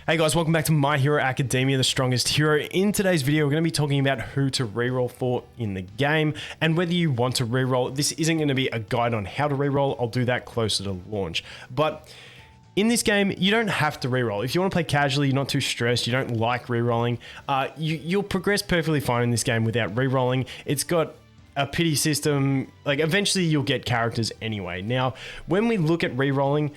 Hey guys, welcome back to My Hero Academia, the strongest hero. In today's video, we're going to be talking about who to reroll for in the game and whether you want to reroll. This isn't going to be a guide on how to reroll. I'll do that closer to launch. But in this game, you don't have to reroll. If you want to play casually, you're not too stressed, you don't like rerolling, you'll progress perfectly fine in this game without rerolling. It's got a pity system, like eventually you'll get characters anyway. Now, when we look at rerolling,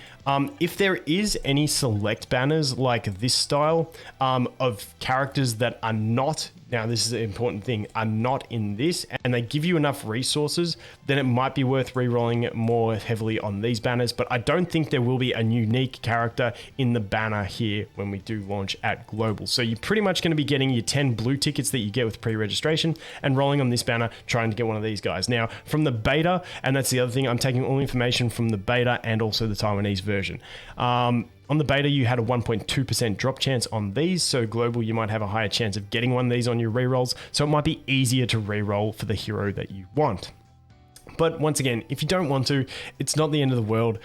if there is any select banners like this style of characters that are not, now this is an important thing, are not in this, and they give you enough resources, then it might be worth rerolling more heavily on these banners, but I don't think there will be a unique character in the banner here when we do launch at Global. So you're pretty much going to be getting your 10 blue tickets that you get with pre-registration and rolling on this banner, trying to get one of these guys. Now, from the beta, and that's the other thing, I'm taking all information from the beta and also the Taiwanese version. On the beta, you had a 1.2% drop chance on these, so Global, you might have a higher chance of getting one of these on your rerolls, so it might be easier to reroll for the hero that you want. But once again, if you don't want to, it's not the end of the world.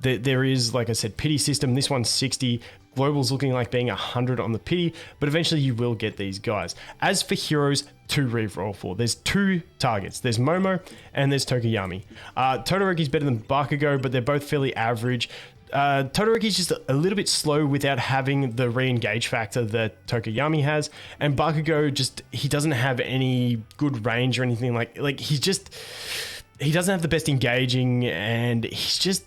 There is, like I said, pity system. This one's 60. Global's looking like being 100 on the pity, but eventually you will get these guys. As for heroes to reroll for, there's two targets. There's Momo and there's Tokuyami. Todoroki's better than Bakugo, but they're both fairly average. Todoroki's just a little bit slow without having the re-engage factor that Tokuyami has, and Bakugo he doesn't have any good range or anything like he doesn't have the best engaging, and he's just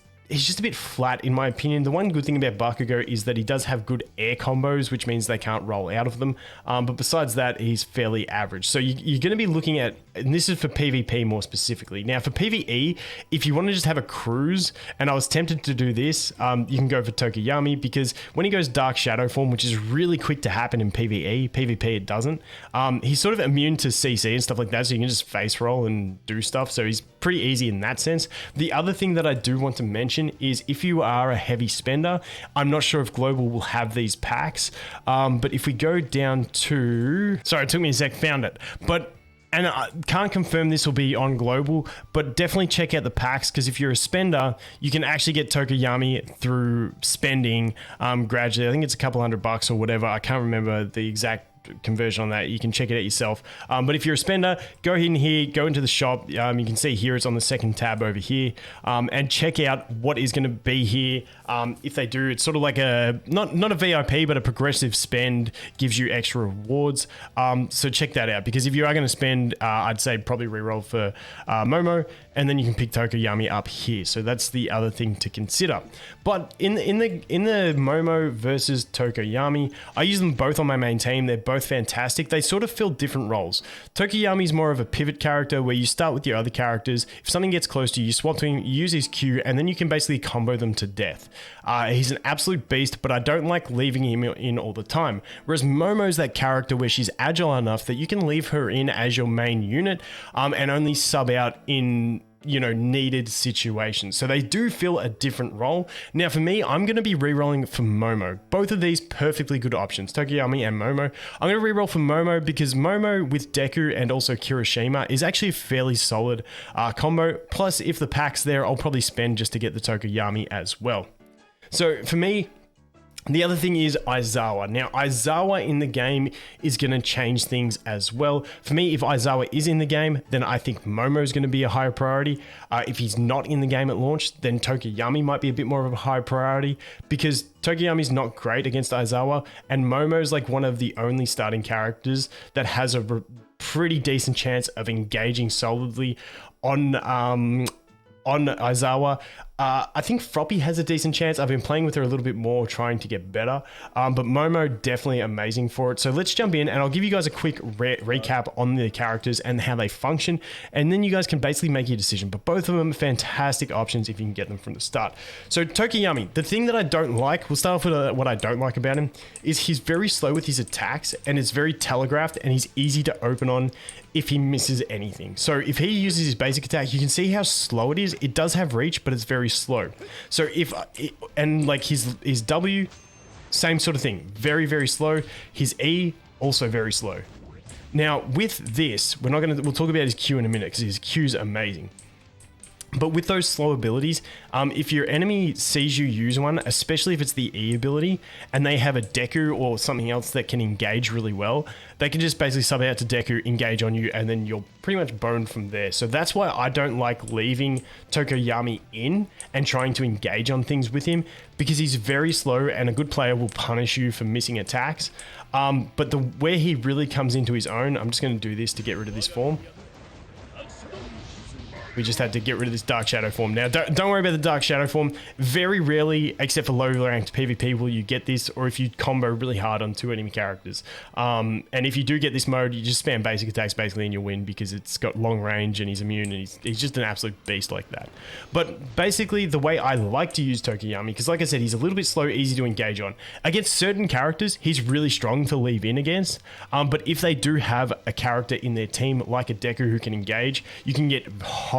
a bit flat in my opinion. The one good thing about Bakugo is that he does have good air combos, which means they can't roll out of them. But besides that, he's fairly average. So you're going to be looking at, and this is for PvP more specifically. Now for PvE, if you want to just have a cruise, and I was tempted to do this, you can go for Tokuyami, because when he goes Dark Shadow form, which is really quick to happen in PvP it doesn't. He's sort of immune to CC and stuff like that, so you can just face roll and do stuff. So he's pretty easy in that sense. The other thing that I do want to mention is if you are a heavy spender, I'm not sure if Global will have these packs, but if we go down to, sorry, it took me a sec, found it, and I can't confirm this will be on Global, but definitely check out the packs, because if you're a spender, you can actually get Tokuyami through spending gradually. I think it's a couple $100 or whatever. I can't remember the exact conversion on that. You can check it out yourself. But if you're a spender, go in here, go into the shop. You can see here it's on the second tab over here, and check out what is going to be here. If they do, it's sort of like a not a VIP, but a progressive spend, gives you extra rewards. So check that out, because if you are going to spend, I'd say probably reroll for Momo, and then you can pick Tokuyami up here. So that's the other thing to consider. But in the Momo versus Tokuyami, I use them both on my main team. They're both fantastic. They sort of fill different roles. Tokuyami's more of a pivot character where you start with your other characters. If something gets close to you, you swap to him, you use his Q, and then you can basically combo them to death. He's an absolute beast, but I don't like leaving him in all the time. Whereas Momo's that character where she's agile enough that you can leave her in as your main unit, and only sub out in needed situations. So they do fill a different role. Now for me, I'm going to be rerolling for Momo. Both of these perfectly good options, Tokuyami and Momo. I'm going to reroll for Momo because Momo with Deku and also Kirishima is actually a fairly solid combo. Plus, if the pack's there, I'll probably spend just to get the Tokuyami as well. So for me, the other thing is Aizawa. Now, Aizawa in the game is going to change things as well. For me, if Aizawa is in the game, then I think Momo is going to be a higher priority. If he's not in the game at launch, then Tokuyami might be a bit more of a high priority, because Tokuyami is not great against Aizawa, and Momo is like one of the only starting characters that has a pretty decent chance of engaging solidly on Aizawa. I think Froppy has a decent chance. I've been playing with her a little bit more, trying to get better. But Momo, definitely amazing for it. So let's jump in, and I'll give you guys a quick recap on the characters and how they function, and then you guys can basically make your decision. But both of them are fantastic options if you can get them from the start. So Tokuyami, the thing that I don't like, we'll start off with what I don't like about him, is he's very slow with his attacks, and it's very telegraphed, and he's easy to open on if he misses anything. So if he uses his basic attack, you can see how slow it is. It does have reach, but it's very slow. So and like his W, same sort of thing, very, very slow. His E, also very slow. Now with this, we'll talk about his Q in a minute, because his Q's amazing. But with those slow abilities, if your enemy sees you use one, especially if it's the E ability, and they have a Deku or something else that can engage really well, they can just basically sub out to Deku, engage on you, and then you're pretty much boned from there. So that's why I don't like leaving Tokoyami in and trying to engage on things with him, because he's very slow and a good player will punish you for missing attacks. But where he really comes into his own, I'm just going to do this to get rid of this form. We just had to get rid of this Dark Shadow form. Now, don't worry about the Dark Shadow form. Very rarely, except for low-ranked PvP, will you get this, or if you combo really hard on 2 enemy characters. And if you do get this mode, you just spam basic attacks basically and you'll win, because it's got long range and he's immune and he's just an absolute beast like that. But basically, the way I like to use Tokoyami, because like I said, he's a little bit slow, easy to engage on. Against certain characters, he's really strong to leave in against. But if they do have a character in their team, like a Deku who can engage, you can get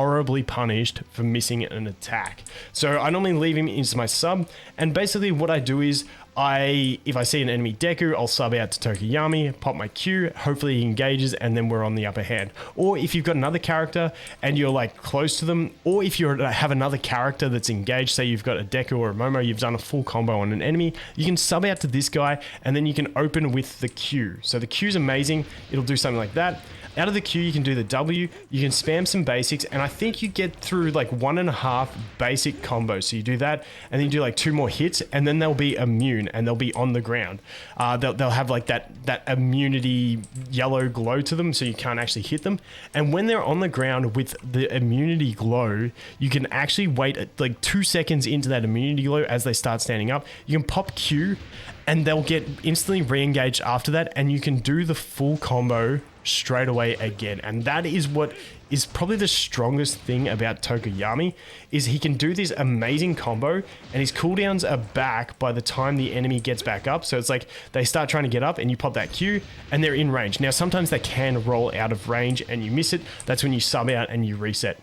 horribly punished for missing an attack. So I normally leave him into my sub, and basically what I do is if I see an enemy Deku, I'll sub out to Tokoyami, pop my Q, hopefully he engages, and then we're on the upper hand. Or if you've got another character and you're like close to them, or if you have another character that's engaged, say you've got a Deku or a Momo, you've done a full combo on an enemy, you can sub out to this guy, and then you can open with the Q. So the Q is amazing. It'll do something like that. Out of the Q, you can do the W, you can spam some basics, and I think you get through like 1.5 basic combos. So you do that, and then you do like 2 more hits, and then they'll be immune, and they'll be on the ground. They'll have like that immunity yellow glow to them, so you can't actually hit them. And when they're on the ground with the immunity glow, you can actually wait like 2 seconds into that immunity glow as they start standing up. You can pop Q, and they'll get instantly re-engaged after that, and you can do the full combo straight away again. And that is what is probably the strongest thing about Tokoyami, is he can do this amazing combo, and his cooldowns are back by the time the enemy gets back up. So it's like they start trying to get up and you pop that Q and they're in range. Now sometimes they can roll out of range and you miss it. That's when you sub out and you reset.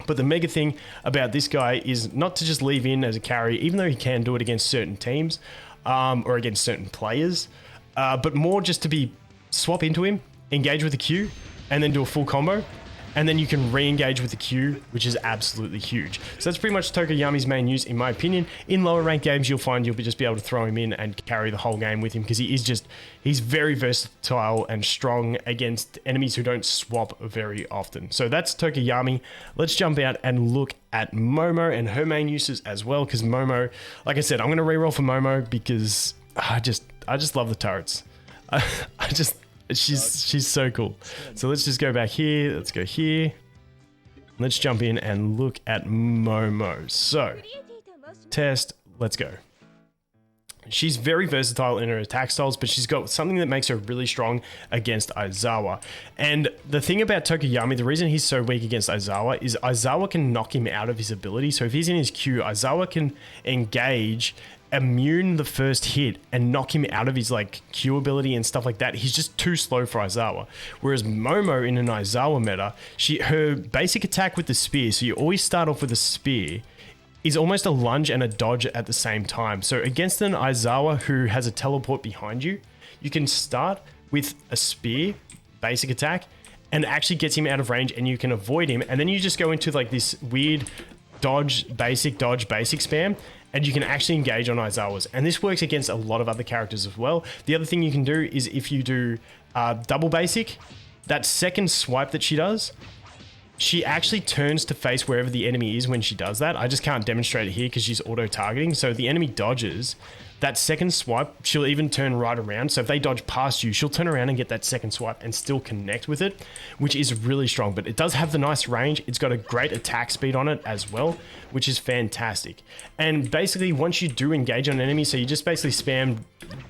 But the mega thing about this guy is not to just leave in as a carry, even though he can do it against certain teams or against certain players, but more just to swap into him, engage with the Q, and then do a full combo, and then you can re-engage with the Q, which is absolutely huge. So that's pretty much Tokoyami's main use, in my opinion. In lower ranked games, you'll find you'll just be able to throw him in and carry the whole game with him, because he's very versatile and strong against enemies who don't swap very often. So that's Tokoyami. Let's jump out and look at Momo and her main uses as well, because Momo, like I said, I'm going to reroll for Momo because I just love the turrets. She's so cool. So let's just go back here. Let's go here. Let's jump in and look at Momo. So, test. Let's go. She's very versatile in her attack styles, but she's got something that makes her really strong against Aizawa. And the thing about Tokoyami, the reason he's so weak against Aizawa is Aizawa can knock him out of his ability. So if he's in his Q, Aizawa can engage, immune the first hit, and knock him out of his like Q ability and stuff like that. He's just too slow for Aizawa. Whereas Momo in an Aizawa meta, her basic attack with the spear, so you always start off with a spear, is almost a lunge and a dodge at the same time. So against an Aizawa who has a teleport behind you, you can start with a spear, basic attack, and it actually gets him out of range and you can avoid him. And then you just go into like this weird dodge, basic spam, and you can actually engage on Aizawas. And this works against a lot of other characters as well. The other thing you can do is if you do double basic, that second swipe that she does, she actually turns to face wherever the enemy is when she does that. I just can't demonstrate it here because she's auto-targeting. So the enemy dodges. That second swipe, she'll even turn right around. So if they dodge past you, she'll turn around and get that second swipe and still connect with it, which is really strong. But it does have the nice range. It's got a great attack speed on it as well, which is fantastic. And basically, once you do engage on an enemy, so you just basically spam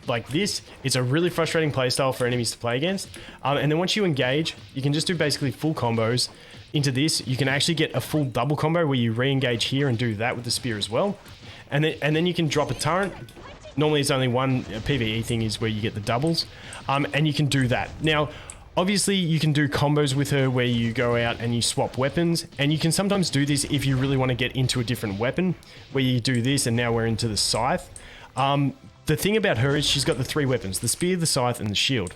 like this, it's a really frustrating playstyle for enemies to play against. And then once you engage, you can just do basically full combos into this. You can actually get a full double combo where you re-engage here and do that with the spear as well. And then you can drop a turret. Normally it's only one PvE thing is where you get the doubles, and you can do that. Now, obviously you can do combos with her where you go out and you swap weapons, and you can sometimes do this if you really want to get into a different weapon, where you do this, and now we're into the scythe. The thing about her is she's got the 3 weapons, the spear, the scythe, and the shield.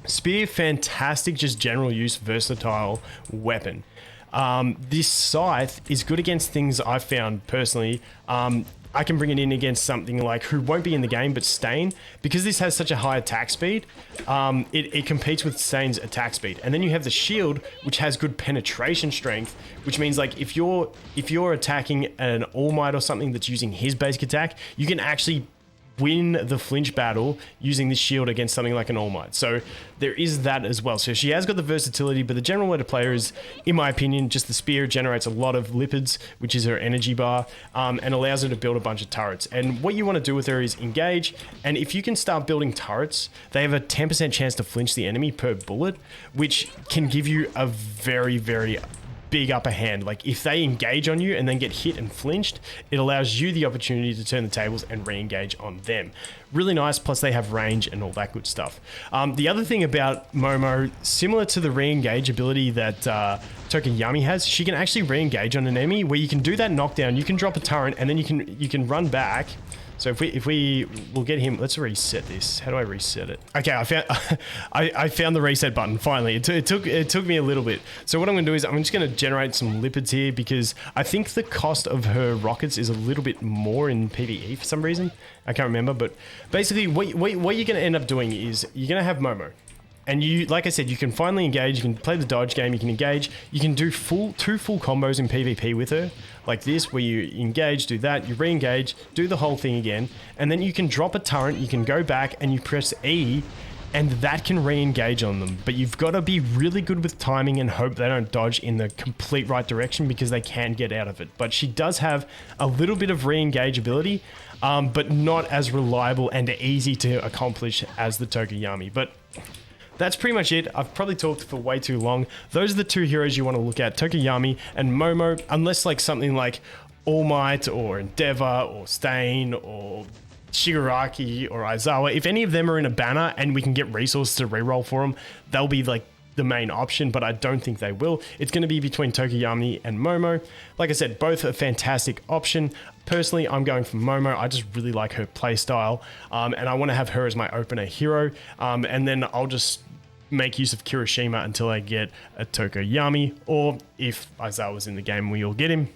Spear, fantastic, just general use, versatile weapon. This Scythe is good against things I've found personally. I can bring it in against something like who won't be in the game, but Stain, because this has such a high attack speed, it competes with Stain's attack speed. And then you have the shield, which has good penetration strength, which means like if you're attacking an All Might or something that's using his basic attack, you can actually win the flinch battle using this shield against something like an All Might. So there is that as well. So she has got the versatility, but the general way to play her is, in my opinion, just the spear generates a lot of lipids, which is her energy bar, and allows her to build a bunch of turrets. And what you want to do with her is engage, and if you can start building turrets, they have a 10% chance to flinch the enemy per bullet, which can give you a very, very big upper hand. Like if they engage on you and then get hit and flinched, it allows you the opportunity to turn the tables and re-engage on them. Really nice, plus they have range and all that good stuff. The other thing about Momo, similar to the re-engage ability that Tokuyami has, she can actually re-engage on an enemy where you can do that knockdown, you can drop a turret, and then you can run back. So if we will get him, let's reset this. How do I reset it? Okay, I found the reset button finally. It took me a little bit. So what I'm gonna do is I'm just gonna generate some lipids here because I think the cost of her rockets is a little bit more in PvE for some reason. I can't remember, but basically what you're gonna end up doing is you're gonna have Momo. And you, like I said, you can finally engage, you can play the dodge game, you can engage, you can do two full combos in PvP with her, like this, where you engage, do that, you re-engage, do the whole thing again, and then you can drop a turret, you can go back and you press E, and that can re-engage on them. But you've got to be really good with timing and hope they don't dodge in the complete right direction because they can get out of it. But she does have a little bit of re-engage ability, but not as reliable and easy to accomplish as the Tokuyami. But that's pretty much it. I've probably talked for way too long. Those are the two heroes you want to look at, Tokuyami and Momo, unless like something like All Might or Endeavor or Stain or Shigaraki or Aizawa. If any of them are in a banner and we can get resources to reroll for them, they'll be like the main option, but I don't think they will. It's going to be between Tokuyami and Momo. Like I said, both a fantastic option. Personally, I'm going for Momo. I just really like her playstyle, and I want to have her as my opener hero, and then I'll just make use of Kirishima until I get a Tokuyami, or if Aizawa's in the game, we all get him.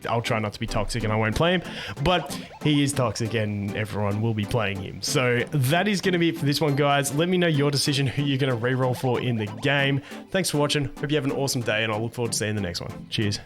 I'll try not to be toxic and I won't play him, but he is toxic and everyone will be playing him. So that is going to be it for this one, guys. Let me know your decision, who you're going to reroll for in the game. Thanks for watching. Hope you have an awesome day and I'll look forward to seeing the next one. Cheers.